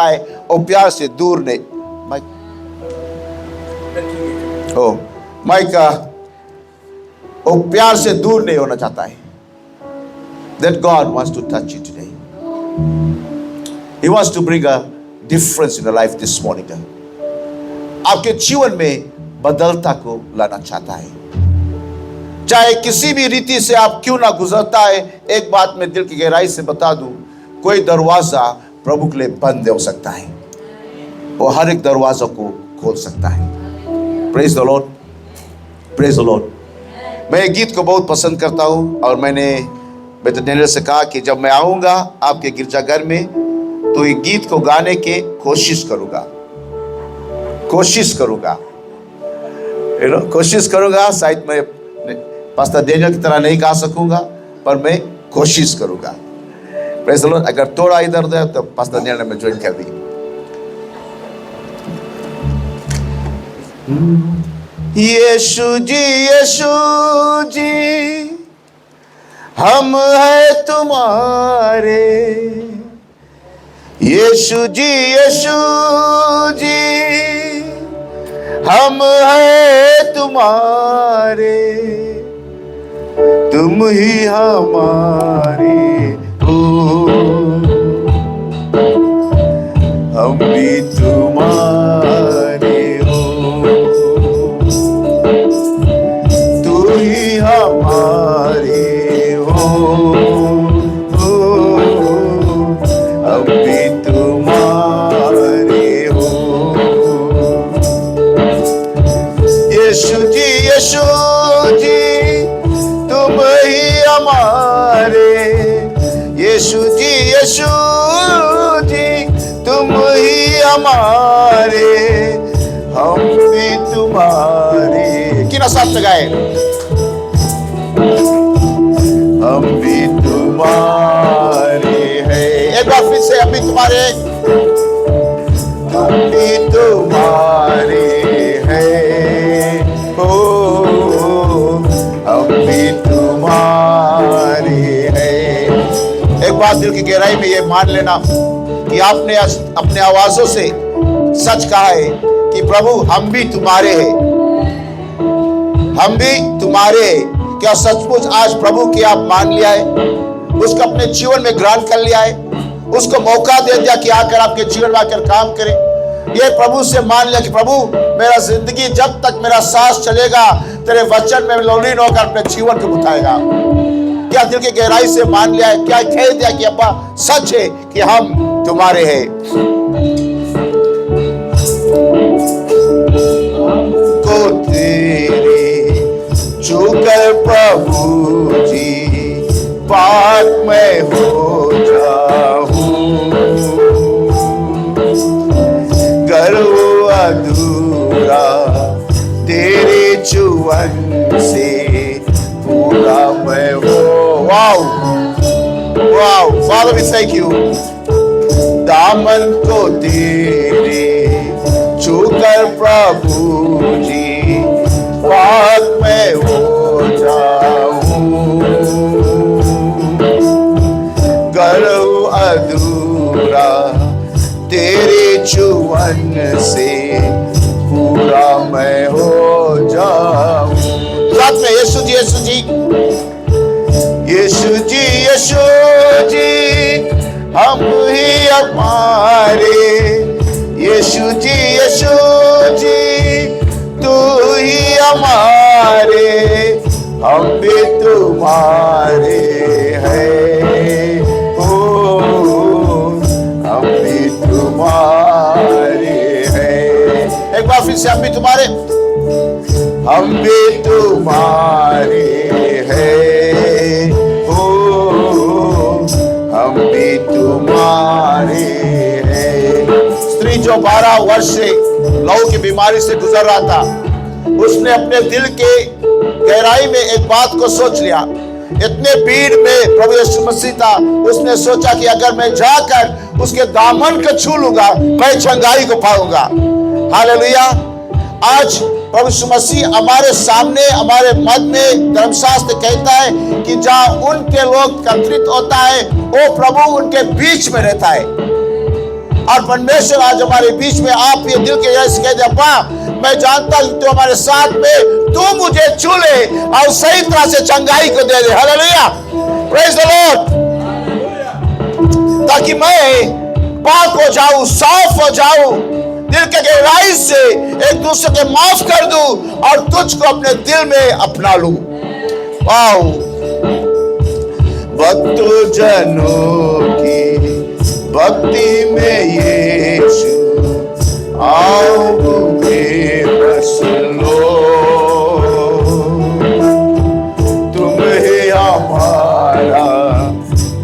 है वो प्यार से दूर नहीं। माइक वो प्यार से दूर नहीं होना चाहता है। That God wants to touch you today. He wants to bring a difference in your life this morning. आपके जीवन में बदलता को लाना चाहता है। चाहे किसी भी रीति से आप क्यों ना गुजरता है, एक बात मैं दिल की गहराई से बता दूं, कोई दरवाजा प्रभु के लिए बंद हो सकता है, वो हर एक दरवाजा को खोल सकता है। Praise the Lord, praise the Lord. मैं ये गीत को बहुत पसंद करता हूँ और मैंने बेटे डेनियल से कहा कि जब मैं आऊँगा आपके गिरजाघर में तो ये गीत को गाने के कोशिश करूँगा, कोशिश करूँगा, कोशिश करूँगा। शायद मैं पास्टर डेनियल की तरह नहीं गा सकूँगा पर मैं कोशिश करूँगा। Praise the Lord. अगर थोड़ा इधर उधर तो पास्टर डेनियल ने मैं ज्वाइन कर दी। यीशु जी हम है तुम्हारे, यीशु जी हम है तुम्हारे, तुम ही हमारे हो, हम भी तुम्हारे हो, तू ही हमारे हो, हम भी तुम्हारे हो। यीशु जी तुम ही हमारे, यीशु जी तुम ही हमारे, हम भी तुम्हारे। किना साथ लगाए, हम भी तुम्हारे हैं। एक बार फिर से, हम भी तुम्हारे, हम भी तुम्हारे हैं, ओ हम भी तुम्हारे हैं। एक बात दिल की गहराई में ये मान लेना कि आपने अपने आवाजों से सच कहा है कि प्रभु हम भी तुम्हारे हैं, हम भी तुम्हारे हैं। क्या सचमुच आज प्रभु की आप मान लिया है, उसको अपने जीवन में ग्रहण कर लिया है, उसको मौका दे दिया कि आकर आपके जीवन में आकर काम करे। ये प्रभु से मान लिया कि प्रभु मेरा जिंदगी जब तक मेरा सांस चलेगा तेरे वचन में लोलीन होकर अपने जीवन को बिताएगा। क्या दिल की गहराई से मान लिया है, क्या कह दिया कि अब्बा सच है कि हम तुम्हारे हैं। को तेरे छूकर प्रभु जी पाक में हो जाऊं, गर्व अधूरा तेरे जुवन से पूरा मैं हो। Wow wow, Father we thank you। दामन को तेरे छूकर प्रभु जी पाक में हो जाऊं, गर्व अधूरा तेरे जुवन से पूरा मैं हो जाऊं। साथ में यीशु जी यीशु जी यीशु जी यीशु जी हम ही हमारे, यीशु जी तू ही हमारे, हम भी तुम्हारे हैं, ओ हम भी तुम्हारे हैं। एक बार फिर से, हम भी तुम्हारे, हम भी तुम्हारे हैं, ओ हम भी तुम्हारे हैं। स्त्री जो 12 वर्ष से लहू की बीमारी से गुजर रहा था, उसने अपने दिल के गहराई में एक बात को सोच लिया। इतने भीड़ में प्रभु यीशु मसीह था, उसने सोचा कि अगर मैं जाकर उसके दामन को छू लूंगा मैं चंगाई को पाऊंगा। हालेलुया। आज प्रभु यीशु मसीह हमारे सामने, हमारे मध्य में धर्मशास्त्र कहता है कि जहां उनके लोग एकत्रित होता है वो प्रभु उनके बीच में रहता है। और परमेश्वर आज हमारे बीच में आप ये दिल के जैसे कह दे, अब्बा मैं जानता हूं तू हमारे साथ में, तू मुझे छू ले और सही तरह से चंगाई को दे दे। Hallelujah, praise the lord. ताकि मैं पाक हो जाऊं, साफ हो जाऊं, दिल के गहराई से एक दूसरे के माफ कर दूं और तुझको अपने दिल में अपना लूं। वाओ, भक्त जनों की भक्ति में यीशु आओ मुझे बस लो, तुम ही हमारा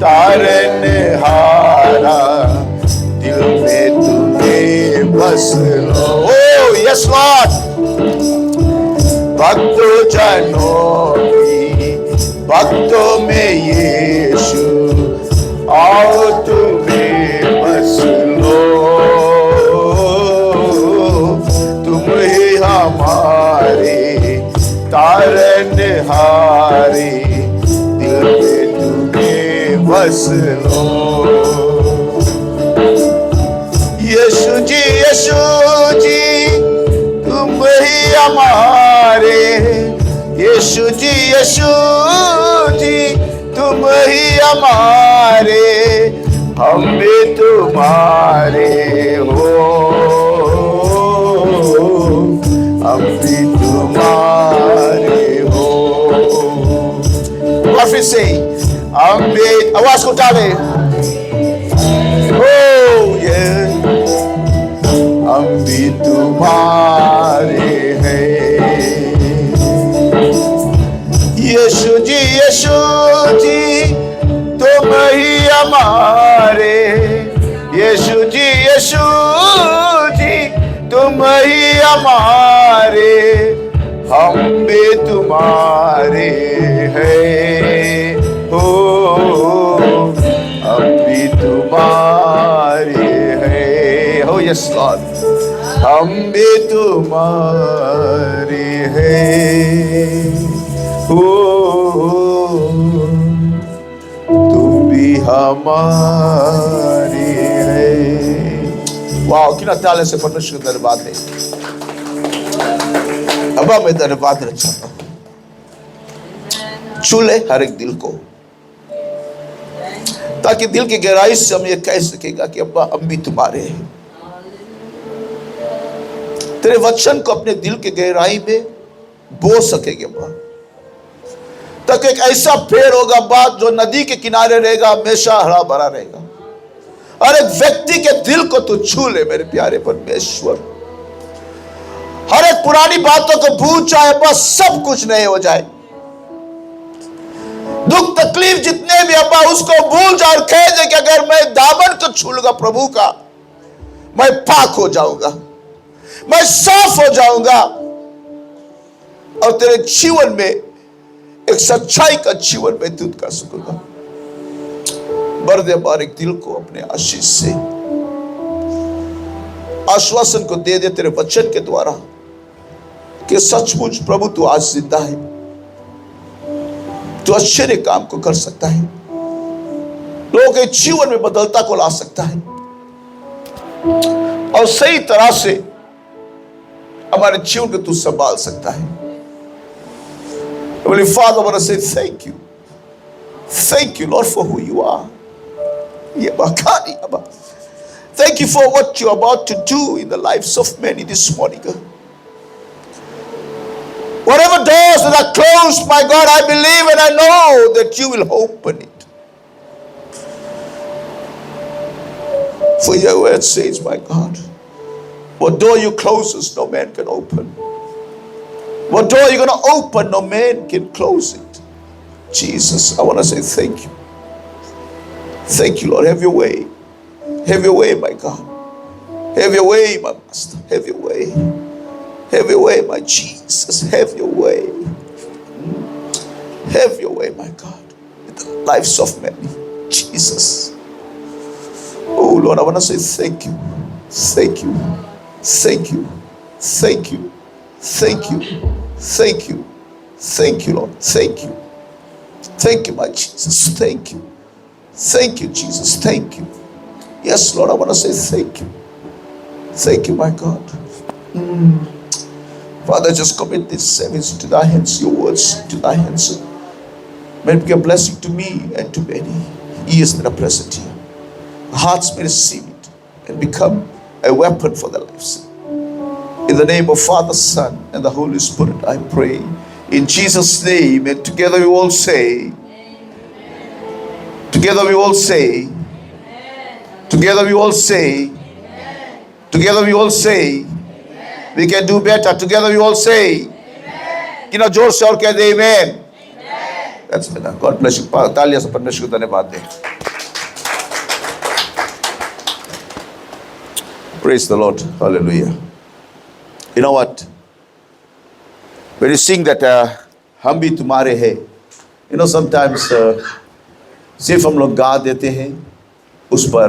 तारनहारा, दिल में तुम्हें बस लो। ओ यस लॉर्ड, भक्त जनों की भक्तों में यीशु आओ तुम्हें बस लो, तुम ही हमारे तारनहारे, दिल में तुम्हें बस लो। यीशु जी तुम ही हमारे, यीशु जी तुम ही हमारे, हम भी तुम्हारे हो, हम भी तुम्हारे हो। और फिर से हम भी, आवाज को डाले, ओ ये हम भी तुम्हारे हैं। यीशु जी तुम ही हमारे, यीशु जी तुम ही हमारे, हम भी तुम्हारे हैं, हो हम भी तुम्हारे हैं। हो यस लॉर्ड, हम भी तुम्हारे हैं, हो तुम भी हमारे हैं। वाह, कितना ताले से परमेश्वर का धन्यवाद है। अब मैं धन्यवाद देना चाहता हूं, छू ले हर एक दिल को, ताकि दिल की गहराई से हम ये कह सकेगा कि अब्बा हम भी तुम्हारे हैं। तेरे वचन को अपने दिल के गहराई में बो सकेंगे अब्बा, तक एक ऐसा पेड़ होगा बात जो नदी के किनारे रहेगा, हमेशा हरा भरा रहेगा। हर एक व्यक्ति के दिल को तू छू ले मेरे प्यारे परमेश्वर। हर एक पुरानी बातों को भूल जाए, बस सब कुछ नहीं हो जाए। दुख तकलीफ जितने भी अब्बा उसको भूल जा और कह दे कि अगर मैं दामन को छू लूंगा प्रभु का, मैं पाक हो जाऊंगा, मैं साफ हो जाऊंगा और तेरे जीवन में एक सच्चाई का जीवन व्यतीत कर सकूंगा। भर दे हमारे दिल को अपने आशीष से, आश्वासन को दे दे तेरे वचन के द्वारा कि सचमुच प्रभु तू आज जिंदा है, तू आश्चर्य काम को कर सकता है, लोगों के जीवन में बदलता को ला सकता है और सही तरह से हमारे जीवन को तू संभाल सकता है। Heavenly Father, I want to say thank you. Thank you, Lord, for who you are. Thank you for what you're about to do in the lives of many this morning. Whatever doors that are closed, my God, I believe and I know that you will open it. For your word says, my God, what door you close, no man can open. What door you're going to open, no man can close it. Jesus, I want to say thank you. Thank you, Lord. Have your way. Have your way, my God. Have your way, my Master. Have your way. Have your way, my Jesus. Have your way. Have your way, my God. In the lives of many. Jesus. Oh, Lord, I want to say thank you. Thank you. Thank you. Thank you. Thank you. Thank you. Thank you, Lord. Thank you. Thank you, my Jesus. Thank you. Thank you, Jesus. Thank you. Yes, Lord, I want to say thank you. Thank you, my God. Father, just commit this service to thy hands, your words to thy hands. May it be a blessing to me and to many ears that are present here. Hearts may receive it and become a weapon for their lives. In the name of Father, Son, and the Holy Spirit, I pray. In Jesus' name, and together we all say, Amen. Together we all say, Amen. Together we all say, Amen. Together we all say, Amen. We can do better. Together we all say, Amen. Kina जोर से और कह दे Amen. That's better. God bless you. तालियां से परमेश्वर को धन्यवाद दें. Praise the Lord. Hallelujah. You know what? When you sing that हम भी तुम्हारे हैं, you know sometimes सिर्फ हम लोग गा देते हैं, उस पर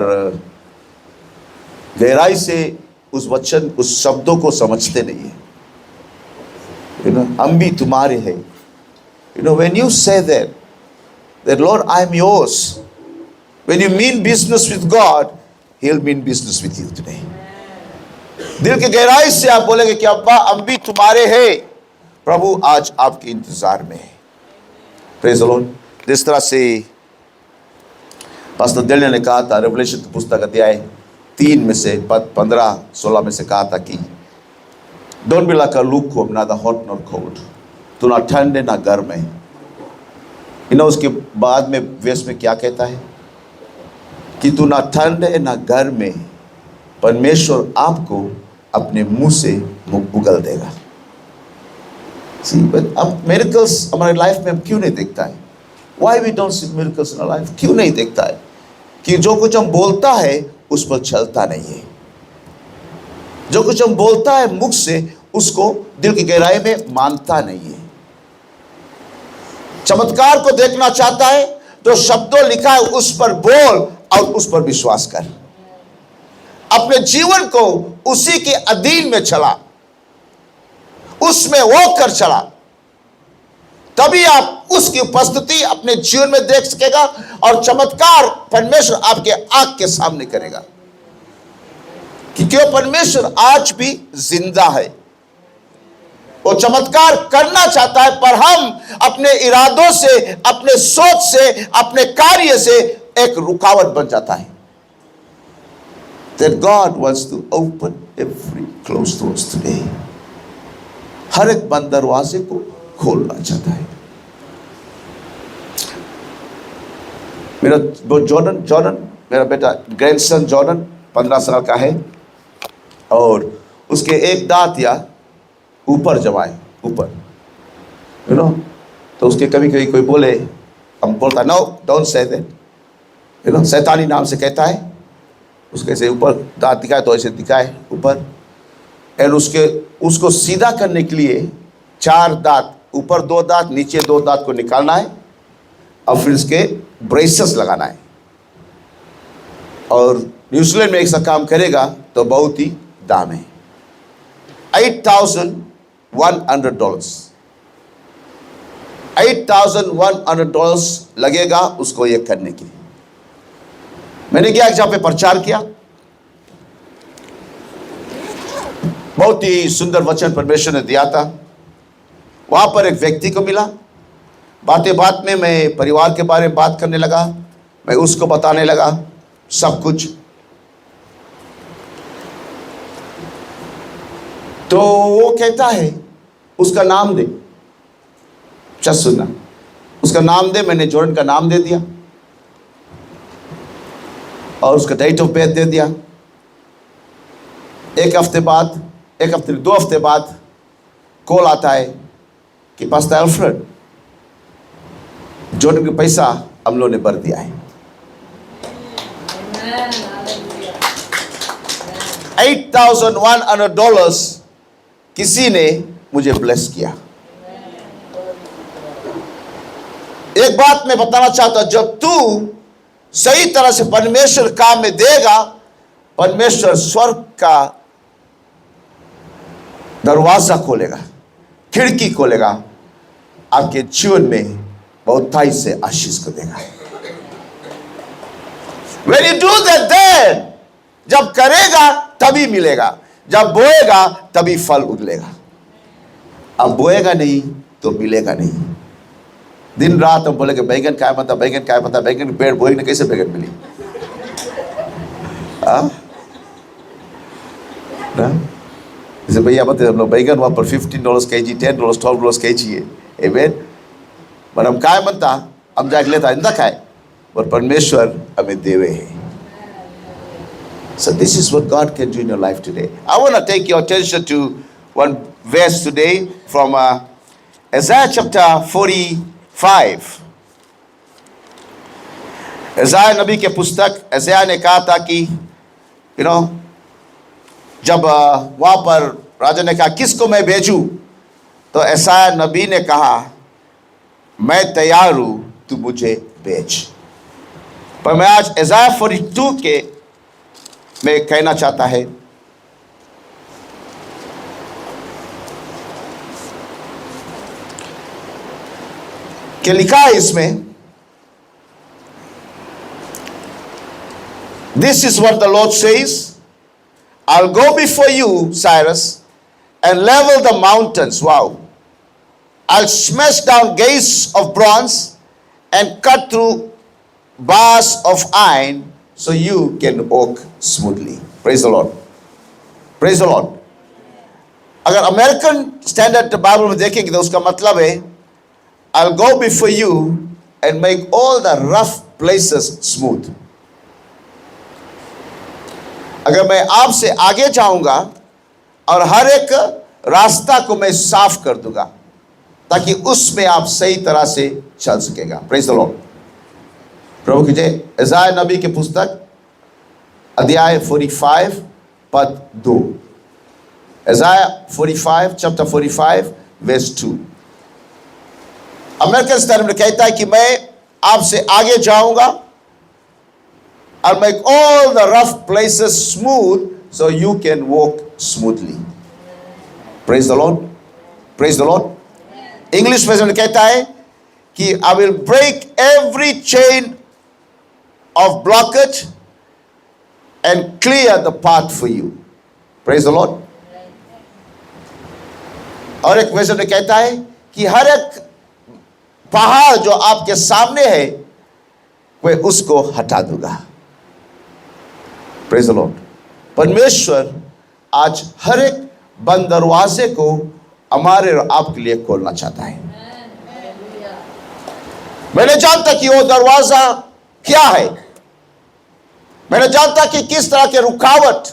गहराई से उस वचन, उस शब्दों को समझते नहीं है. You know, हम भी तुम्हारे हैं. You know, when you say that Lord, I am yours. When you mean business with God, He'll mean business with you today. दिल के गहराई से आप बोलेंगे कि अब्बा हम भी तुम्हारे हैं, प्रभु आज आपके इंतजार में है. Praise the Lord. जिस तरह से पास्टर डेलिया ने कहा था, रेवलेशन की पुस्तक अध्याय 3 में से 15-16 में से कहा था कि don't be like a lukewarm, neither hot nor cold. तू ना ठंड है ना गर्म है. You know, उसके बाद में वेस में क्या कहता है कि तू ना ठंड है ना गर्म है, परमेश्वर आपको अपने मुंह से उगल देगा. See, but अब miracles हमारे लाइफ में हम क्यों नहीं देखता है? Why we don't see miracles in our life? क्यों नहीं देखता है? कि जो कुछ हम बोलता है उस पर चलता नहीं है. जो कुछ हम बोलता है मुख से, उसको दिल की गहराई में मानता नहीं है. चमत्कार को देखना चाहता है तो शब्दों लिखा है उस पर बोल और उस पर विश्वास कर. अपने जीवन को उसी के अधीन में चला, उसमें होकर चला, तभी आप उसकी उपस्थिति अपने जीवन में देख सकेगा और चमत्कार परमेश्वर आपके आंख के सामने करेगा. क्योंकि परमेश्वर आज भी जिंदा है. वो चमत्कार करना चाहता है, पर हम अपने इरादों से, अपने सोच से, अपने कार्य से एक रुकावट बन जाता है. That God wants to open every closed doors today. हर एक बंद दरवाजे को खोलना चाहता है. मेरा जॉर्डन मेरा बेटा ग्रैंडसन जॉर्डन 15 साल का है और उसके एक दांत या ऊपर जमाए ऊपर, you know, तो उसके कभी कभी कोई बोले, हम बोलता no don't say that, you know, शैतानी नाम से कहता है. उसके ऐसे ऊपर दांत दिखाए तो ऐसे दिखाए ऊपर, और उसको सीधा करने के लिए 4 दांत, ऊपर 2 दांत, नीचे 2 दांत को निकालना है और फिर इसके ब्रेसेस लगाना है. और न्यूजीलैंड में ऐसा काम करेगा तो बहुत ही दाम है. $8,100 $8,100 लगेगा उसको ये करने के लिए. मैंने गया एक जगह पे प्रचार किया, बहुत ही सुंदर वचन परमेश्वर ने दिया था. वहां पर एक व्यक्ति को मिला, बातें बात में मैं परिवार के बारे में बात करने लगा, मैं उसको बताने लगा सब कुछ. तो वो कहता है उसका नाम दे, चल सुनना, उसका नाम दे. मैंने जॉर्डन का नाम दे दिया और उसका डेट ऑफ बर्थ दे दिया. 2 हफ्ते बाद कॉल आता है कि पास्टर अल्फ्रेड, जॉर्डन का पैसा हम लोगों ने भर दिया है. $8,100 किसी ने मुझे ब्लेस किया. एक बात मैं बताना चाहता हूं, जब तू सही तरह से परमेश्वर काम में देगा, परमेश्वर स्वर्ग का दरवाजा खोलेगा, खिड़की खोलेगा, आपके जीवन में बहुताई से आशीष को देगा. When you do that, then जब करेगा तभी मिलेगा, जब बोएगा तभी फल उगलेगा। अब बोएगा नहीं तो मिलेगा नहीं। दिन रात हम बोलेंगे बैगन क्या पता, बैगन क्या पता, बैगन के पेड़ बोएंगे कैसे बैगन मिली? जैसे भैया बताते हम लोग बैगन वहां पर $15 kg, $10, $12 kg है। Amen. पर हम काय म्हणता, हम जाके लेता इंदा काय, और परमेश्वर हमें देवे है। So this is what God can do in your life today. I want to take your attention to one verse today from Isaiah chapter 45. Isaiah नबी के पुस्तक, Isaiah ने कहा था कि जब वहां पर राजा ने कहा किसको मैं भेजूं, तो Isaiah नबी ने कहा मैं तैयार हूं, तू मुझे भेज। पर मैं आज Isaiah 42 के मैं कहना चाहता है कि लिखा है इसमें, This is what the Lord says, I'll go before you, Cyrus, and level the mountains. Wow. I'll smash down gates of bronze and cut through bars of iron so you can walk smoothly. Praise the Lord. Praise the Lord. अगर American standard Bible में देखेंगे तो उसका मतलब है I'll go before you and make all the rough places smooth. अगर मैं आपसे आगे जाऊंगा और हर एक रास्ता को मैं साफ कर दूंगा ताकि उसमें आप सही तरह से चल सकेगा। Praise the Lord. प्रभु की जय। इज़ाया नबी की पुस्तक अध्याय 45 पद 2। इज़ाया 45 चैप्टर 45 वर्स 2। अमेरिकन स्टैंडर्ड में कहता है कि मैं आपसे आगे जाऊंगा, I'll make all the rough places smooth so you can walk smoothly. Praise the Lord. Praise the Lord. English version में कहता है कि I will break every chain of blockage and clear the path for you. Praise the Lord. और एक version में कहता है कि हर एक पहाड़ जो आपके सामने है वह उसको हटा दूंगा। Praise the Lord. परमेश्वर आज हर एक बंद दरवाजे को हमारे और आपके लिए खोलना चाहता है। मैं नहीं जानता कि वो दरवाजा क्या है, मैं नहीं जानता कि किस तरह के रुकावट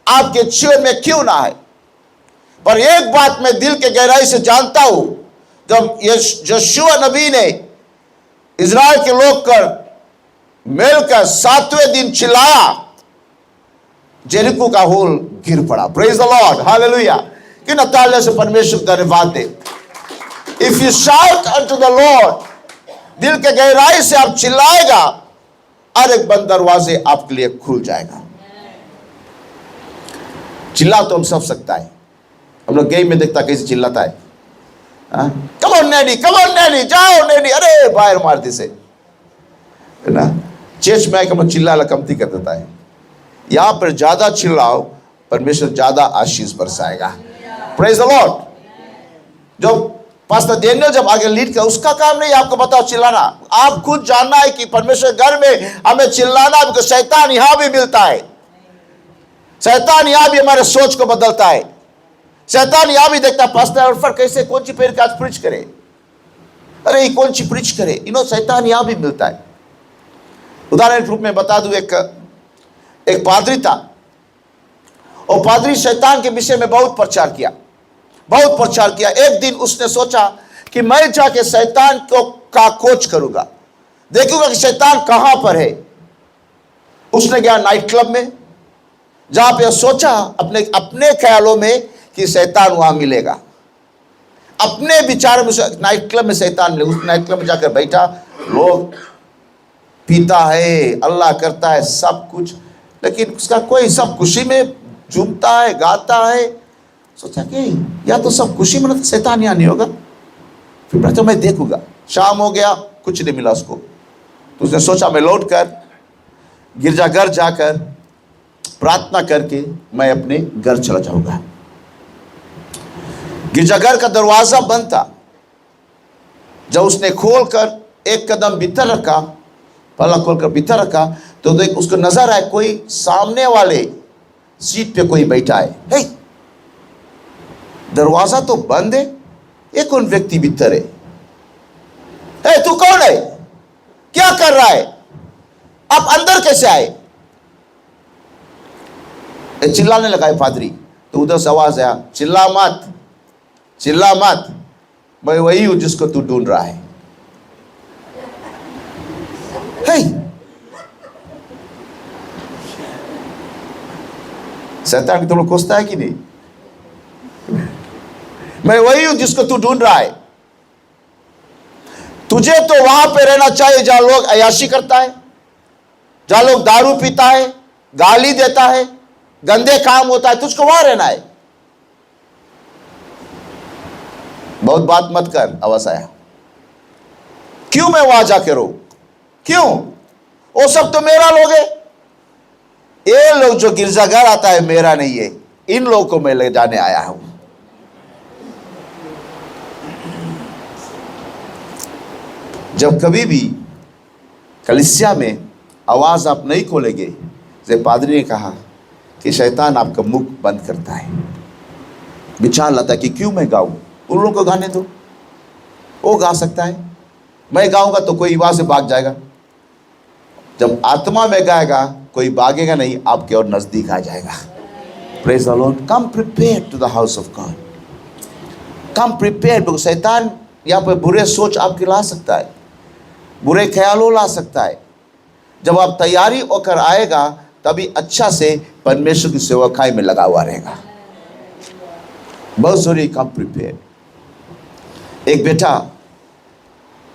आपके जीवन में क्यों ना है, पर एक बात मैं दिल के गहराई से जानता हूं, जब यहोशू नबी ने इज़राइल के लोग कर मिलकर 7वें दिन चिल्लाया, जेरिको का होल गिर पड़ा। Praise the lord, hallelujah. कि नतालिया से परमेश्वर धन्यवाद दे। If you shout unto the lord, दिल के गहराई से आप चिल्लाएगा, हर एक बंद दरवाजे आपके लिए खुल जाएगा। चिल्ला तो हम सब सकता है, हम लोग गेम में देखता कैसे चिल्लाता है, come on Naini, come on Naini, जाओ नैनी, अरे बाहर मार दी से, है ना। चर्च में आकर चिल्ला कमती कर देता है। यहां पर ज्यादा चिल्लाओ, परमेश्वर ज्यादा आशीष बरसाएगा। Praise the lord. जो पास्टर डेनियल जब आगे लीड कर, उसका काम नहीं आपको बताओ चिल्लाना, आप खुद जानना है कि परमेश्वर घर में हमें चिल्लाना, बिकॉज़ शैतान यहां भी मिलता है। शैतान यहां भी हमारे सोच को बदलता है। शैतान यहां भी देखता पास्टर अल्फर कैसे कौन सी पेड़ का प्रीच करे, अरे कौन सी प्रीच करे, शैतान यहां भी मिलता है। उदाहरण के रूप में बता दूं, एक पादरी था, और पादरी शैतान के विषय में बहुत प्रचार किया। एक दिन उसने सोचा कि मैं जाके शैतान का खोज करूंगा, देखूंगा कि शैतान कहां पर है। उसने गया नाइट क्लब में, जहां पे सोचा अपने ख्यालों में कि शैतान वहां मिलेगा। अपने विचारों में नाइट क्लब में शैतान मिले। उस नाइट क्लब में जाकर बैठा, लोग पीता है, अल्लाह करता है, सब कुछ, लेकिन उसका कोई, सब खुशी में झूमता है, गाता है। सोचा कि या तो सब खुशी में, तो शैतान यहाँ नहीं होगा। फिर मैं तो देखूंगा। शाम हो गया, कुछ नहीं मिला उसको। तो उसने सोचा मैं लौट कर गिरजाघर जाकर प्रार्थना करके मैं अपने घर चला जाऊंगा। गिरजाघर का दरवाजा बंद था। जब उसने खोलकर एक कदम भीतर रखा, पल्ला खोलकर भीतर रखा, तो देख उसको नजर आए कोई सामने वाले सीट पे कोई बैठा है। हे, दरवाजा तो बंद है, ये कौन व्यक्ति भीतर है? हे, तू कौन है? क्या कर रहा है? आप अंदर कैसे आए? चिल्लाने लगा है पादरी। तो उधर से आवाज आया, चिल्ला मत, चिल्ला मत, मैं वही हूं जिसको तू ढूंढ रहा है। शैतान तुम लोग कोसता है कि नहीं? मैं वही हूं जिसको तू ढूंढ रहा है। तुझे तो वहां पे रहना चाहिए जहां लोग अय्याशी करता है, जहां लोग दारू पीता है, गाली देता है, गंदे काम होता है, तुझको वहां रहना है। बहुत बात मत कर, आवाज आया। क्यों मैं वहां जाके रहूं? क्यों? वो सब तो मेरा लोग है। ये लोग जो गिरजाघर आता है मेरा नहीं है, इन लोगों को मैं ले जाने आया हूं। जब कभी भी कलीसिया में आवाज आप नहीं खोलेंगे, जैसे पादरी ने कहा कि शैतान आपका मुख बंद करता है। विचार लाता है कि क्यों मैं गाऊं, उन लोगों को गाने दो, वो गा सकता है। मैं गाऊंगा तो कोई वहां से भाग जाएगा। जब आत्मा में गाएगा कोई भागेगा नहीं, आपके और नजदीक आ जाएगा। Praise the Lord. Come prepared to the house of God. Come prepared. शैतान यहाँ पर बुरे सोच आपके ला सकता है, बुरे ख्यालों ला सकता है। जब आप तैयारी होकर आएगा तभी अच्छा से परमेश्वर की सेवकाई में लगा हुआ रहेगा। बहुत जरूरी, कम प्रिपेयर्ड। एक बेटा,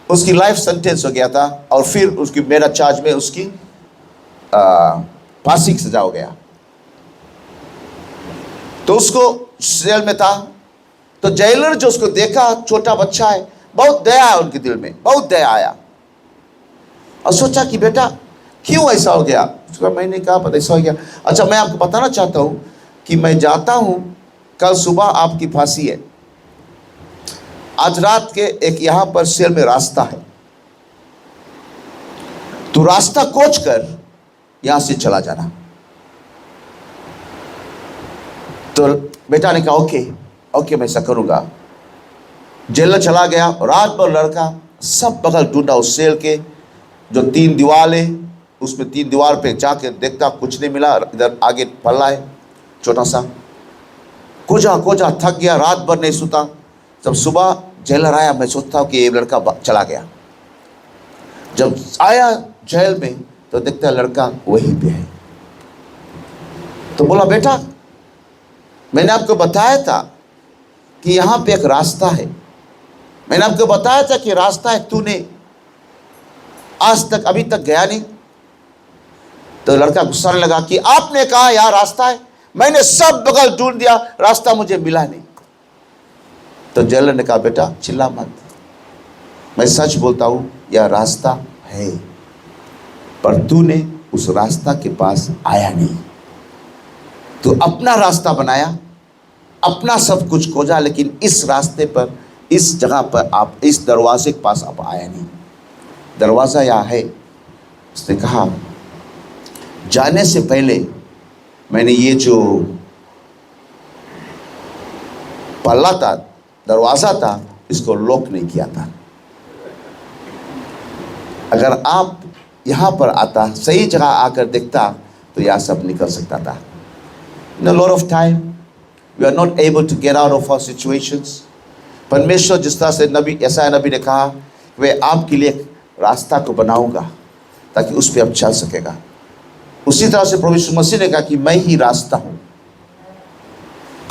उसकी लाइफ सेंटेंस हो गया था और फिर उसकी मेरा चार्ज में उसकी फांसी की सजा हो गया। तो उसको जेल में था, तो जेलर जो उसको देखा, छोटा बच्चा है, बहुत दया है उनके दिल में, बहुत दया आया और सोचा कि बेटा क्यों ऐसा हो गया। मैंने कहा पता ऐसा हो गया। अच्छा, मैं आपको बताना चाहता हूं कि मैं जाता हूं, कल सुबह आपकी फांसी है, आज रात के एक यहां पर सेल में रास्ता है, तो रास्ता खोज कर यहां से चला जाना। तो बेटा ने कहा ओके ओके, मैं ऐसा करूंगा। जेलर चला गया। रात भर लड़का सब बगल ढूंढा, उस सेल के जो 3 दीवार है उसमें 3 दीवार पे जाके देखता, कुछ नहीं मिला। इधर आगे पल्ला है छोटा सा, खोजा खोजा, थक गया, रात भर नहीं सोता। जब सुबह जेलर आया, मैं सोचता हूँ कि ये लड़का चला गया। जब आया जेल में तो देखता है लड़का वहीं पे है। तो बोला बेटा, मैंने आपको बताया था कि यहाँ पे एक रास्ता है, मैंने आपको बताया था कि रास्ता है, तूने आज तक अभी तक गया नहीं। तो लड़का गुस्सा लगा कि आपने कहा यहाँ रास्ता है, मैंने सब बगल ढूंढ दिया, रास्ता मुझे मिला नहीं। तो जेलर ने कहा बेटा चिल्ला मत, मैं सच बोलता हूं यह रास्ता है, पर तूने उस रास्ता के पास आया नहीं। तू अपना रास्ता बनाया, अपना सब कुछ खोजा, लेकिन इस रास्ते पर, इस जगह पर, आप इस दरवाजे के पास आप आया नहीं। दरवाजा यहाँ है। उसने कहा जाने से पहले मैंने ये जो पल्ला था, दरवाजा था, इसको लॉक नहीं किया था। अगर आप यहाँ पर आता, सही जगह आकर देखता, तो यह सब निकल सकता था। In a lot of time we are not able to get out of our situations. परमेश्वर जिस तरह से नबी यशायाह नबी ने कहा, वे आपके लिए रास्ता को बनाऊंगा ताकि उस पर आप चल सकेगा, उसी तरह से प्रभु यीशु मसीह ने कहा कि मैं ही रास्ता हूं,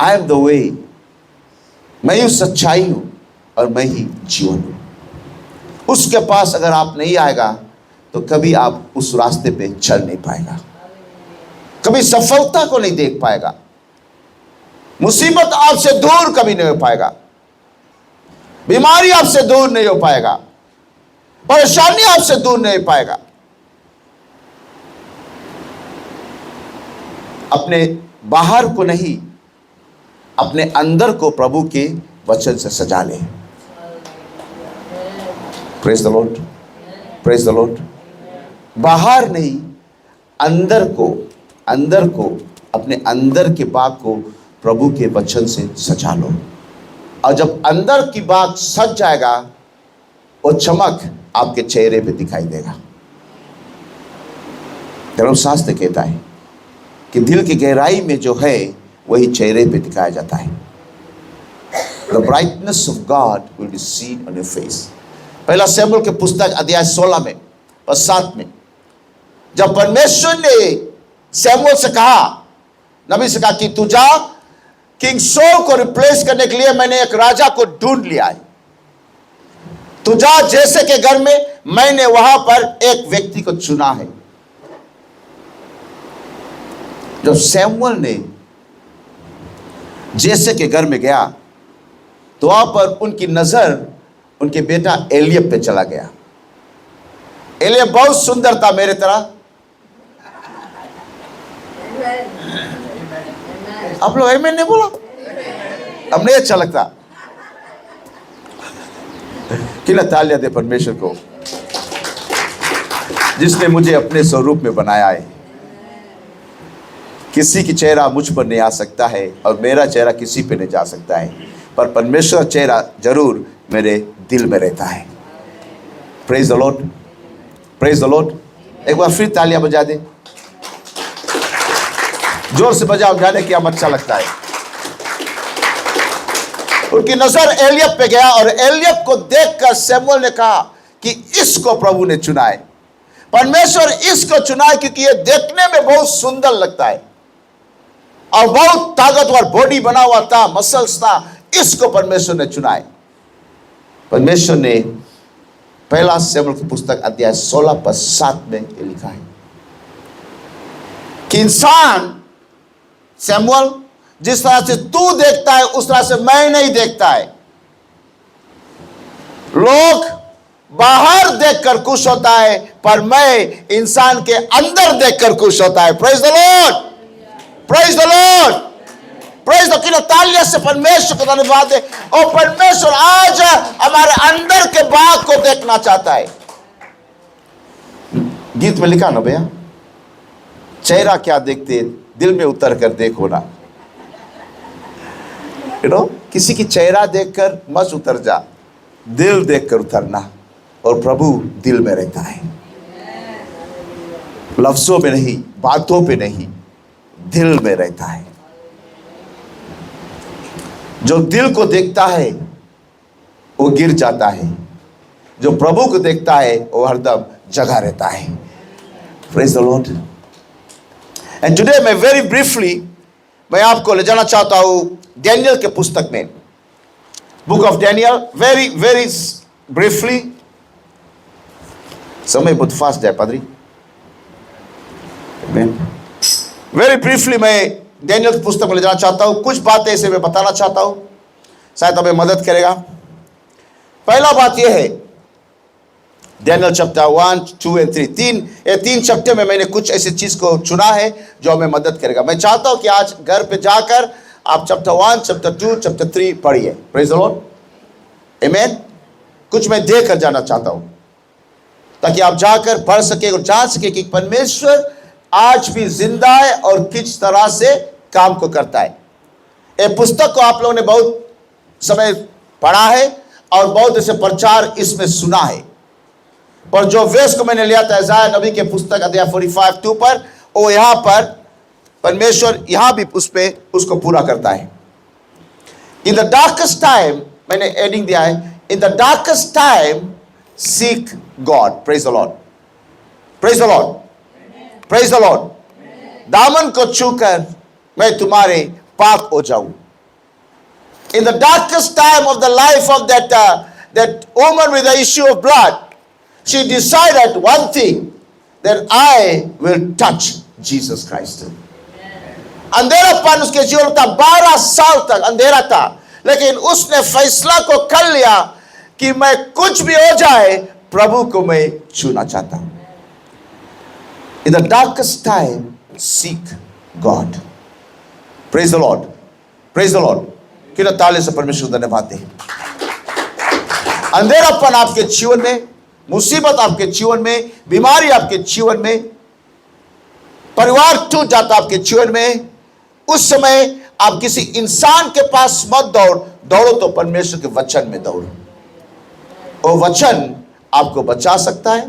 आई एम द वे, मैं ही सच्चाई हूं और मैं ही जीवन हूं। उसके पास अगर आप नहीं आएगा तो कभी आप उस रास्ते पे चल नहीं पाएगा, कभी सफलता को नहीं देख पाएगा, मुसीबत आपसे दूर कभी नहीं हो पाएगा, बीमारी आपसे दूर नहीं हो पाएगा, परेशानी आपसे दूर नहीं हो पाएगा। अपने बाहर को नहीं, अपने अंदर को प्रभु के वचन से सजा ले। Praise the Lord, praise the Lord. बाहर नहीं, अंदर को अपने अंदर के बाग को प्रभु के वचन से सजा लो। और जब अंदर की बात सज जाएगा, वो चमक आपके चेहरे पे दिखाई देगा। धर्मशास्त्र कहता है कि दिल की गहराई में जो है वही चेहरे पे दिखाया जाता है। The brightness of God will be seen on your face। पहला शमूएल के पुस्तक अध्याय 16 में और 7 में जब परमेश्वर ने शमूएल से कहा, नबी से कहा कि तू जा, किंग सॉल को रिप्लेस करने के लिए मैंने एक राजा को ढूंढ लिया है। तू जा जैसे के घर में, मैंने वहां पर एक व्यक्ति को चुना है। जब शमूएल ने जैसे के घर में गया तो वहां पर उनकी नजर उनके बेटा एलियब पे चला गया। एलियब बहुत सुंदर था, मेरे तरह। आप लोग आमीन नहीं बोला? अब नहीं अच्छा लगता कि ना तालियां दे परमेश्वर को जिसने मुझे अपने स्वरूप में बनाया है। किसी की चेहरा मुझ पर नहीं आ सकता है और मेरा चेहरा किसी पे नहीं जा सकता है, पर परमेश्वर चेहरा जरूर मेरे दिल में रहता है। Praise the Lord, praise the Lord. एक बार फिर तालियां बजा दे, जोर से बजाओ, जाने क्या अच्छा लगता है। उनकी नजर एलियब पे गया और एलियब को देखकर शमूएल ने कहा कि इसको प्रभु ने चुना है। परमेश्वर इसको चुना है क्योंकि ये देखने में बहुत सुंदर लगता है और बहुत ताकतवर बॉडी बना हुआ था, मसल्स था। इसको परमेश्वर ने चुना है। परमेश्वर ने पहला शमूएल की पुस्तक अध्याय 16:7 में ये लिखा है कि इंसान शमूएल जिस तरह से तू देखता है उस तरह से मैं नहीं देखता है। लोग बाहर देखकर खुश होता है, पर मैं इंसान के अंदर देखकर खुश होता है। Praise the Lord, praise the Lord, praise the Lord. तालियां से परमेश्वर को धन्यवाद दे। और परमेश्वर आज हमारे अंदर के बाग को देखना चाहता है। गीत में लिखा ना भैया, चेहरा क्या देखते, दिल में उतर कर देखो ना। किसी की चेहरा देखकर मत उतर जा, दिल देखकर उतरना। और प्रभु दिल में रहता है, लफ्जों में नहीं, बातों पे नहीं, दिल में रहता है। जो दिल को देखता है वो गिर जाता है, जो प्रभु को देखता है वो हरदम जगा रहता है। Praise the Lord. And today मैं वेरी ब्रीफली मैं आपको ले जाना चाहता हूं डैनियल के पुस्तक में, book of Daniel. Very very briefly, समय बहुत फास्ट जाए पादरी। वेरी ब्रीफली मैं डैनियल की पुस्तक में ले जाना चाहता हूं। कुछ बातें ऐसे मैं बताना चाहता हूं, शायद हमें मदद करेगा। पहला बात यह है, डैनियल चैप्टर 1, 2 और 3, तीन चैप्टर में मैंने कुछ ऐसी चीज को चुना है जो हमें मदद करेगा। मैं चाहता हूं कि आज घर पे जाकर आप चैप्टर 1, चैप्टर 2, चैप्टर 3 पढ़िए। प्रेज द लॉर्ड, आमीन। कुछ मैं देकर जाना चाहता हूं ताकि आप जाकर पढ़ सके और जान सके कि परमेश्वर आज भी जिंदा है और किस तरह से काम को करता है। ये पुस्तक को आप लोगों ने बहुत समय पढ़ा है और बहुत ऐसे प्रचार इसमें सुना है, पर जो वेस को मैंने लिया था यशायाह नबी के पुस्तक अध्याय 45:2 पर, वो यहां पर परमेश्वर यहां भी उसको पूरा करता है। इन द डार्केस्ट टाइम, मैंने एडिंग दिया है, in the darkest time seek God. Praise the Lord, praise the Lord, praise the Lord. दामन को छूकर मैं तुम्हारे पाक हो जाऊं। In the darkest time of the life of that woman with the issue of blood, she decided one thing, that I will touch Jesus Christ. अंधेरापन उसके जीवन का 12 साल तक अंधेरा था, लेकिन उसने फैसला को कर लिया कि मैं कुछ भी हो जाए प्रभु को मैं छूना चाहता हूं। In the darkest time, seek God. Praise the Lord, praise the Lord. कितना ताले से परमेश्वर को धन्यवाद दें। अंधेरापन आपके जीवन में, मुसीबत आपके जीवन में, बीमारी आपके जीवन में, परिवार टूट जाता आपके जीवन में, उस समय आप किसी इंसान के पास मत दौड़ो तो परमेश्वर के वचन में दौड़ो। वो वचन आपको बचा सकता है,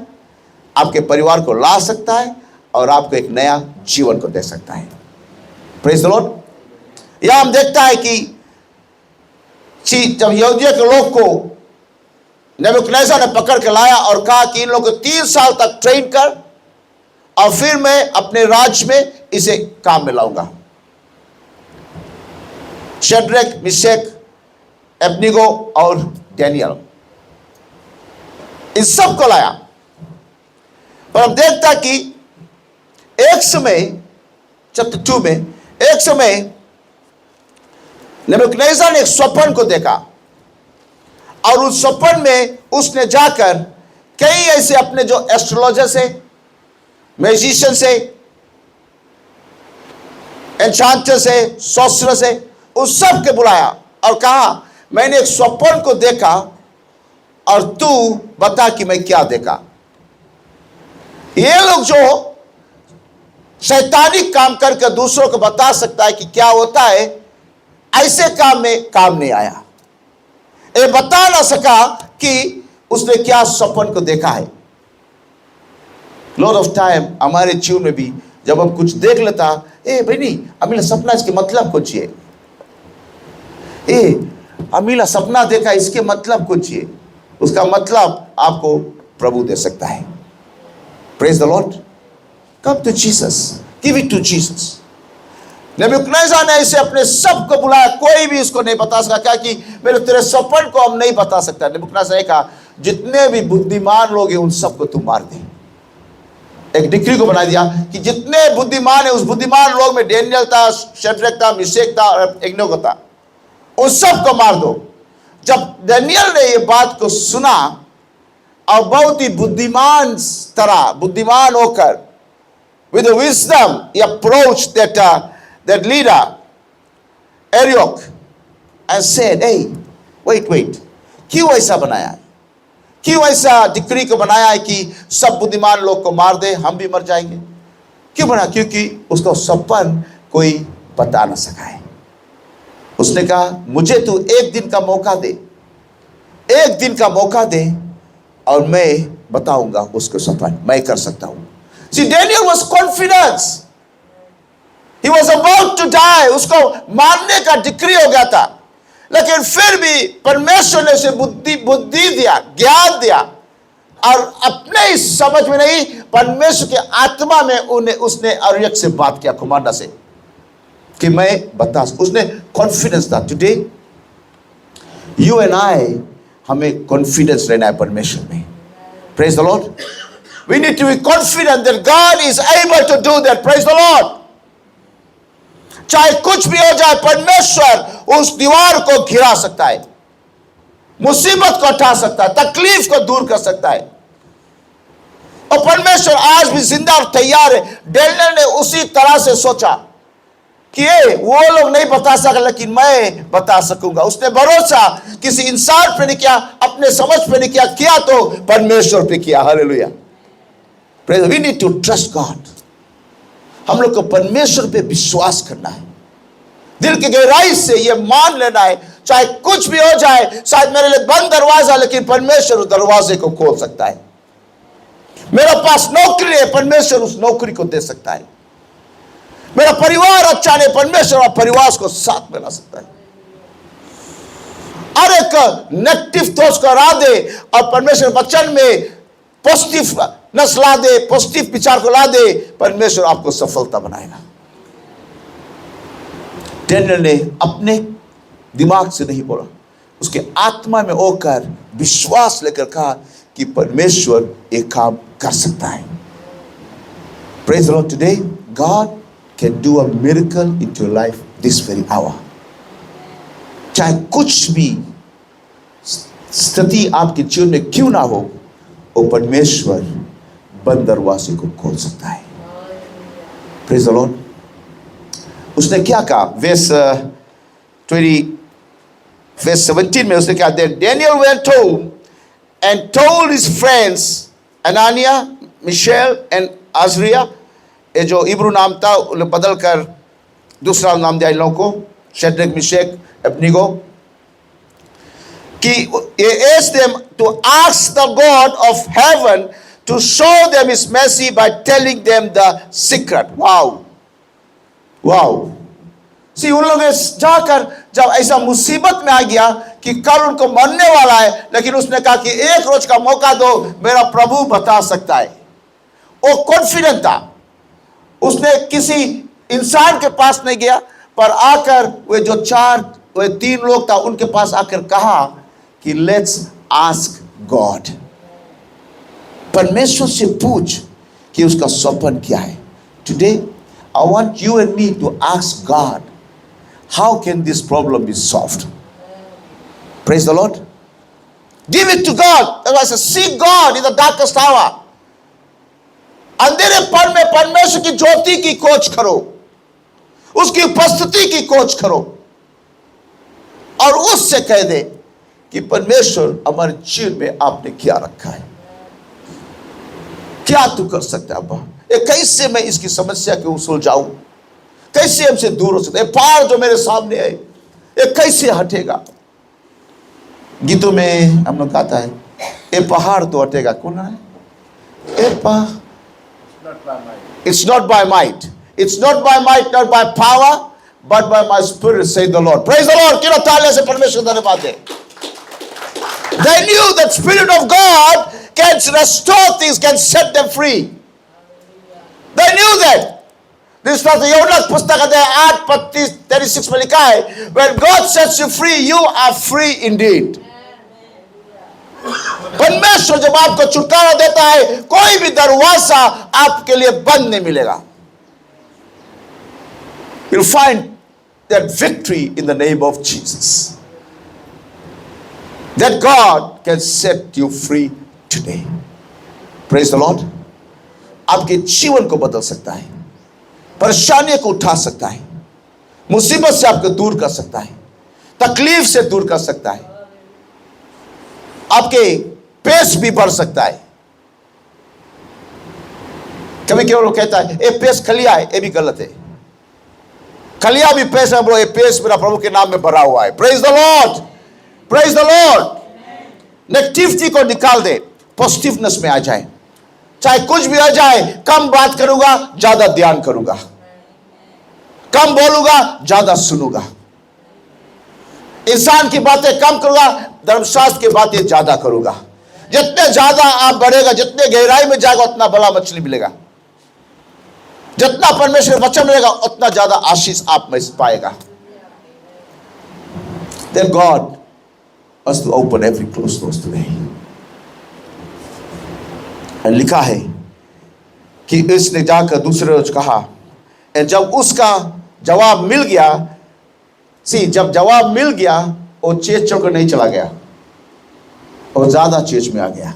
आपके परिवार को ला सकता है और आपको एक नया जीवन को दे सकता है। Praise the Lord. यहां हम देखता है कि जब यहूदियों के लोग को नेबूकदनेस्सर ने पकड़ के लाया और कहा कि इन लोगों को 3 साल तक ट्रेन कर और फिर मैं अपने राज्य में इसे काम में लाऊंगा। शद्रक, मिशक, अबेदनगो और दानियल, इन सब को लाया। पर हम देखता कि एक समय, चैप्टर 2 में, एक समय नेबूकदनेस्सर ने एक स्वप्न को देखा और उस स्वप्न में उसने जाकर कई ऐसे अपने जो एस्ट्रोलॉजर से, मैजिशियन से, एन्चांटर से, सॉर्सरर से, उस सब के बुलाया और कहा मैंने एक स्वप्न को देखा और तू बता कि मैं क्या देखा। ये लोग जो शैतानी काम करके दूसरों को बता सकता है कि क्या होता है, ऐसे काम में काम नहीं आया। ये बता ना सका कि उसने क्या स्वप्न को देखा है। लॉट ऑफ टाइम हमारे जीवन में भी जब हम कुछ देख लेता, बहनी अमीला सपना इसके मतलब कुछ है, अमीला सपना देखा इसके मतलब कुछ है, उसका मतलब आपको प्रभु दे सकता है। Praise the Lord. Come to Jesus, give it to Jesus. Nebuchadnezzar ने इसे अपने सब को बुलाया, कोई भी इसको नहीं बता सका, क्या कि मेरे तेरे स्वप्न को हम नहीं बता सकता। नेबूकदनेस्सर ने कहा जितने भी बुद्धिमान लोग हैं उन सबको तू मार दे। एक डिक्री को बना दिया कि जितने बुद्धिमान है, उस बुद्धिमान लोग में दानियल था, शद्रक था, मिशक था और अबेदनगो था, उन सबको मार दो। जब दानियल ने ये बात को सुना और बहुत ही बुद्धिमान तरह, बुद्धिमान होकर, with the wisdom he approached that leader Arioch and said, hey wait, क्यों ऐसा बनाया है, क्यों ऐसा डिक्री को बनाया है कि सब बुद्धिमान लोग को मार दे, हम भी मर जाएंगे? क्यों बना? क्योंकि उसका सपन कोई बता ना सका है। उसने कहा मुझे तू 1 दिन का मौका दे, 1 दिन का मौका दे और मैं बताऊंगा उसको सपन, मैं कर सकता हूं। See, Daniel was confident. He was about to die. उसको मारने का डिक्री हो गया था, लेकिन फिर भी परमेश्वर ने उसे बुद्धि दिया, ज्ञान दिया और अपने ही समझ में नहीं, परमेश्वर के आत्मा में उसने अरियक से बात किया, कुमांडा से, कि मैं बता। उसने कॉन्फिडेंस था। टुडे यू एंड आई, हमें कॉन्फिडेंस रहना है परमेश्वर में। Praise the Lord. We need to be confident that God is able to do that. Praise the Lord. चाहे कुछ भी हो जाए, परमेश्वर उस दीवार को घिरा सकता है, मुसीबत को हटा सकता है, तकलीफ को दूर कर सकता है। और परमेश्वर आज भी जिंदा और तैयार है। दानियल ने उसी तरह से सोचा कि वो लोग नहीं बता सका, लेकिन मैं बता सकूंगा। उसने भरोसा किसी इंसान पे नहीं किया, अपने समझ पे नहीं किया तो परमेश्वर पे किया। Hallelujah. We need to trust God. हम लोग को परमेश्वर पे विश्वास करना है, दिल की गहराई से ये मान लेना है, चाहे कुछ भी हो जाए, शायद मेरे लिए बंद दरवाजा, लेकिन परमेश्वर उस दरवाजे को खोल सकता है। मेरे पास नौकरी है, परमेश्वर उस नौकरी को दे सकता है। मेरा परिवार अच्छा नहीं, परमेश्वर और परिवार को साथ में ला सकता है। हर एक नेगेटिव थॉट्स को हरा दे और परमेश्वर वचन में पॉजिटिव नस ला दे, पॉजिटिव विचार को ला दे, परमेश्वर आपको सफलता बनाएगा। दानियल ने अपने दिमाग से नहीं बोला, उसके आत्मा में होकर विश्वास लेकर कहा कि परमेश्वर एक काम कर सकता है। Praise the Lord. Today God can do a miracle into your life this very hour. चाहे कुछ भी स्थिति आपके जीवन में क्यों ना हो, वो परमेश्वर बंद दरवाजे को खोल सकता है। Praise the Lord. उसने क्या कहा? verse 17 में उसने क्या? Then Daniel went home and told his friends Ananiah, Mishael and Azariah, ये जो इब्रू नाम था उन्हें बदल कर दूसरा नाम दिया इन लोगों को, शेड्रक, मिशेक, अबेदnego, कि he asked them to ask the God of heaven to show them his mercy by telling them the secret. Wow, wow. See, उन लोगों ने जाकर जब ऐसा मुसीबत में आ गया कि कल उनको मरने वाला है, लेकिन उसने कहा कि एक रोज का मौका दो, मेरा प्रभु बता सकता है। वो कॉन्फिडेंट था, उसने किसी इंसान के पास नहीं गया, पर आकर वे तीन लोग था उनके पास आकर कहा कि लेट्स आस्क गॉड, परमेश्वर से पूछ कि उसका स्वप्न क्या है। Today I want you and me to ask God, how can this problem be solved? Praise the Lord. Give it to God. That's why I say, seek God in the darkest hour. अंधेरेपन में परमेश्वर की ज्योति की खोज करो, उसकी उपस्थिति की खोज करो, और उससे कह दे कि परमेश्वर हमारे जीवन में आपने क्या रखा है, क्या तू कर सकता है। अब्बा, ये कैसे मैं इसकी समस्या को सुलझाऊं, कैसे हमसे दूर हो सकता है, पहाड़ जो मेरे सामने है ये कैसे हटेगा। गीतों में हम लोग गाता है, ये पहाड़ तो हटेगा। कौन है? It's not by might, it's not by might, not by power, but by my spirit, say the Lord. Praise the Lord. Kilo ताले से परमेश्वर धन्यवाद दे। They knew that Spirit of God can restore things, can set them free. They knew that. This was the यूहन्ना पुस्तक अध्याय 8:36 में लिखा है, when God sets you free, you are free indeed. परमेश्वर जब आपको छुटकारा देता है, कोई भी दरवाजा आपके लिए बंद नहीं मिलेगा। You'll find that victory in the name of Jesus. That God can set you free today. Praise the Lord. आपके जीवन को बदल सकता है, परेशानियों को उठा सकता है, मुसीबत से आपको दूर कर सकता है, तकलीफ से दूर कर सकता है, आपके पेस भी बढ़ सकता है। कभी केवल लोग कहता है ये पेस खलिया है, ये भी गलत है। खलिया भी पेस है ब्रो, ये पेस मेरा प्रभु के नाम में भरा हुआ है। Praise the Lord, praise the Lord. Negativity को निकाल दे, पॉजिटिवनेस में आ जाए। चाहे कुछ भी आ जाए, कम बात करूंगा, ज्यादा ध्यान करूंगा, कम बोलूंगा, ज्यादा सुनूंगा, इंसान की बातें कम करूंगा, धर्मशास्त्र की बातें ज्यादा करूंगा। जितने ज्यादा आप बढ़ेगा, जितने गहराई में जाएगा, उतना बड़ा मछली मिलेगा। जितना परमेश्वर वचन मिलेगा, उतना ज्यादा आशीष आप में पाएगा। Then God has to open every closed door today. और लिखा है कि इसने जाकर दूसरे रोज कहा, और जब उसका जवाब मिल गया, जब जवाब मिल गया, वो चेत छोड़कर नहीं चला गया और ज्यादा चेच में आ गया।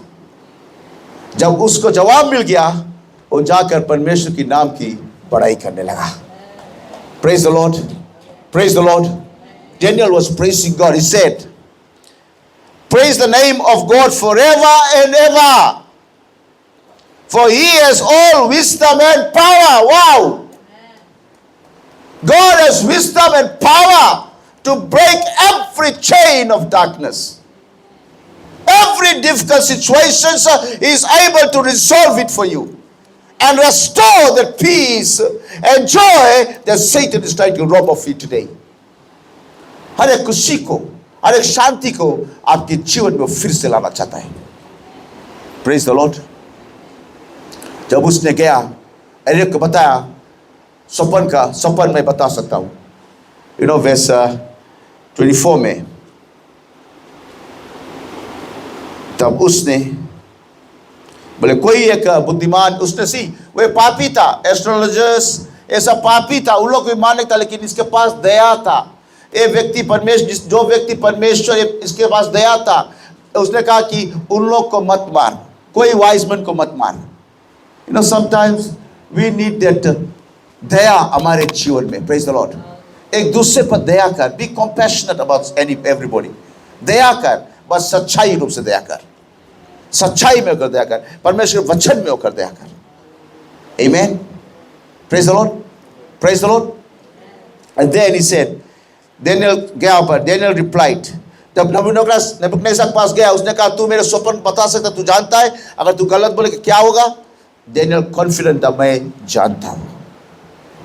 जब उसको जवाब मिल गया, वो जाकर परमेश्वर की नाम की बड़ाई करने लगा। Praise the Lord, praise the Lord. Daniel was praising God. He said, praise the name of God forever and ever, for he has all wisdom and power. Wow. God has wisdom and power to break every chain of darkness. Every difficult situation, he is able to resolve it for you and restore the peace and joy that Satan is trying to rob of you today. हर एक खुशी को, हर एक शांति को आपके जीवन में फिर से लाना चाहता है। Praise the Lord. जब उसने गया, एरिक को बताया स्वप्न मैं बता सकता हूँ। You know, verse 24 में, तब उसने बोले कोई एक बुद्धिमान, उसने वह पापी था, एस्ट्रोलॉजर्स ऐसा पापी था, उन लोग को भी मानने था, लेकिन इसके पास दया था। ये व्यक्ति परमेश्वर, जो व्यक्ति परमेश्वर, इसके पास दया था। उसने कहा कि उन लोग को मत मार, कोई वाइज मैन को मत मार। You know, sometimes we need that दया हमारे जीवन में, प्रेज द लॉर्ड। एक दूसरे पर दया कर, बी कॉम्पैशनेट अबाउट एवरीबॉडी। दया कर, बस सच्चाई रूप से दया कर, सच्चाई में होकर दया कर, परमेश्वर के वचन में होकर दया कर। आमीन, praise the Lord, praise the Lord. And then he said, Daniel गया पर, Daniel replied, जब नबूकदनेस्सर के पास गया, उसने कहा तू मेरे स्वप्न बता सकता, तू जानता है, अगर तू गलत बोले कि क्या होगा? Daniel confident था, मैं जानता हूँ,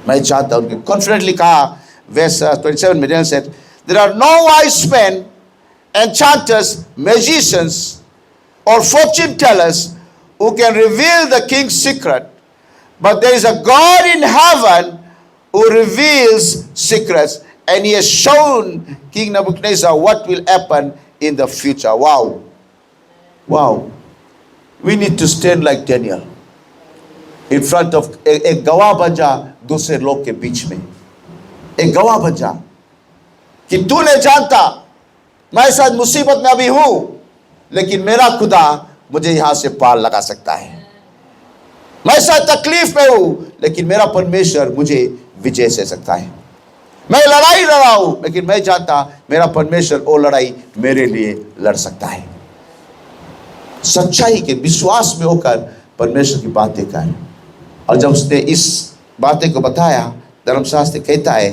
मैं जानता हूँ, confidently कहा। verse 27 में Daniel said, there are no wise men, enchanters, magicians or fortune tellers who can reveal the king's secret, but there is a God in heaven who reveals secrets, and he has shown King Nebuchadnezzar what will happen in the future. Wow. Wow. We need to stand like Daniel in front of एक गवाह बन जा दूसरे लोग के बीच में, एक गवाह बन जा कि तू नहीं जानता, मैं शायद मुसीबत में अभी हूं, लेकिन मेरा खुदा मुझे यहां से पार लगा सकता है। मैं शायद तकलीफ में हूं, लेकिन मेरा परमेश्वर मुझे विजय से सकता है। मैं लड़ाई लड़ रहा हूं, लेकिन मैं जानता मेरा परमेश्वर वो लड़ाई मेरे लिए लड़ सकता है। सच्चाई के विश्वास में होकर परमेश्वर की बातें कर। और जब उसने इस बातें को बताया, धर्मशास्त्र कहता है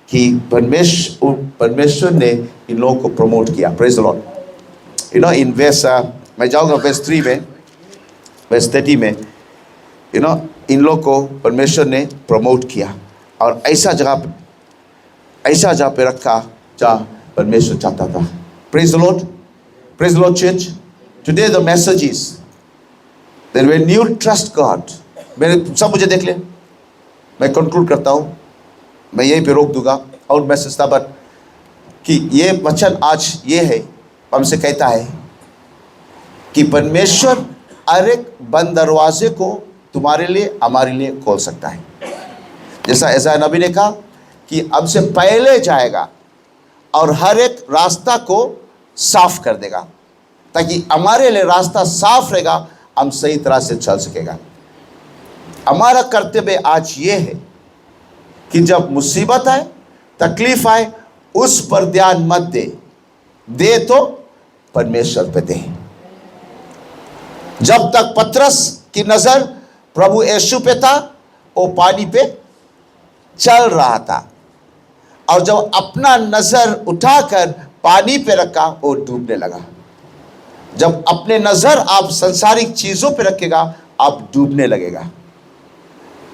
कि परमेश्वर ने इन लोगों को प्रमोट किया। Praise the Lord. You know in verse, मैं जाऊंगा वर्स 3 में, वर्स 30 में, यू नो इन लोग को परमेश्वर ने प्रमोट किया और ऐसा जगह पे रखा जहाँ परमेश्वर चाहता था। Praise the Lord, praise the Lord church. Today the message is that when you trust God, मेरे सब मुझे देख ले, मैं कंक्लूड करता हूँ, मैं यहीं पे रोक दूंगा। और मैसेज था बट कि ये वचन आज ये है, हमसे कहता है कि परमेश्वर हर एक बंद दरवाजे को तुम्हारे लिए, हमारे लिए खोल सकता है। जैसा यशायाह नबी ने कहा कि हमसे पहले जाएगा और हर एक रास्ता को साफ कर देगा, ताकि हमारे लिए रास्ता साफ रहेगा, हम सही तरह से चल सकेगा। हमारा कर्तव्य आज ये है कि जब मुसीबत आए, तकलीफ आए, उस पर ध्यान मत दे तो परमेश्वर पे दे। जब तक पतरस की नजर प्रभु यीशु पे था, वो पानी पे चल रहा था, और जब अपना नजर उठाकर पानी पे रखा, वो डूबने लगा। जब अपने नजर आप संसारिक चीजों पे रखेगा, आप डूबने लगेगा।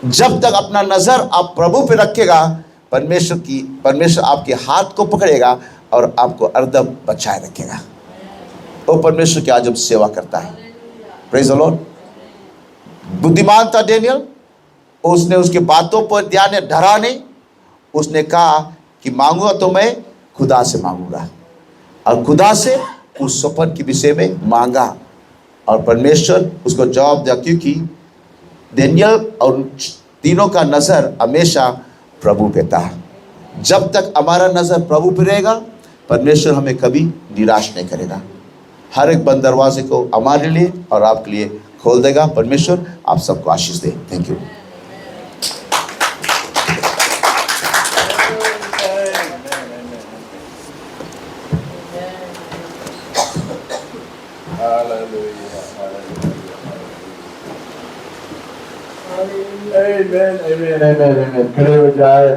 जब तक अपना नजर आप प्रभु पे रखेगा, परमेश्वर आपके हाथ को पकड़ेगा और आपको अर्धम बचाए रखेगा। वो परमेश्वर की आज हम सेवा करता है। Praise the Lord. बुद्धिमान था डेनियल, उसने उसकी बातों पर ध्यान धरा नहीं। उसने कहा कि मांगूंगा तो मैं खुदा से मांगूंगा, और खुदा से उस स्वप्न के विषय में मांगा, और परमेश्वर उसको जवाब दिया, क्योंकि डेनियल और तीनों का नजर हमेशा प्रभु पे था। जब तक हमारा नजर प्रभु पे रहेगा, परमेश्वर हमें कभी निराश नहीं करेगा। हर एक बंद दरवाजे को हमारे लिए और आपके लिए खोल देगा। परमेश्वर आप सबको आशीष दे। Thank you. Amen, amen, amen, amen. खड़े हो जाए।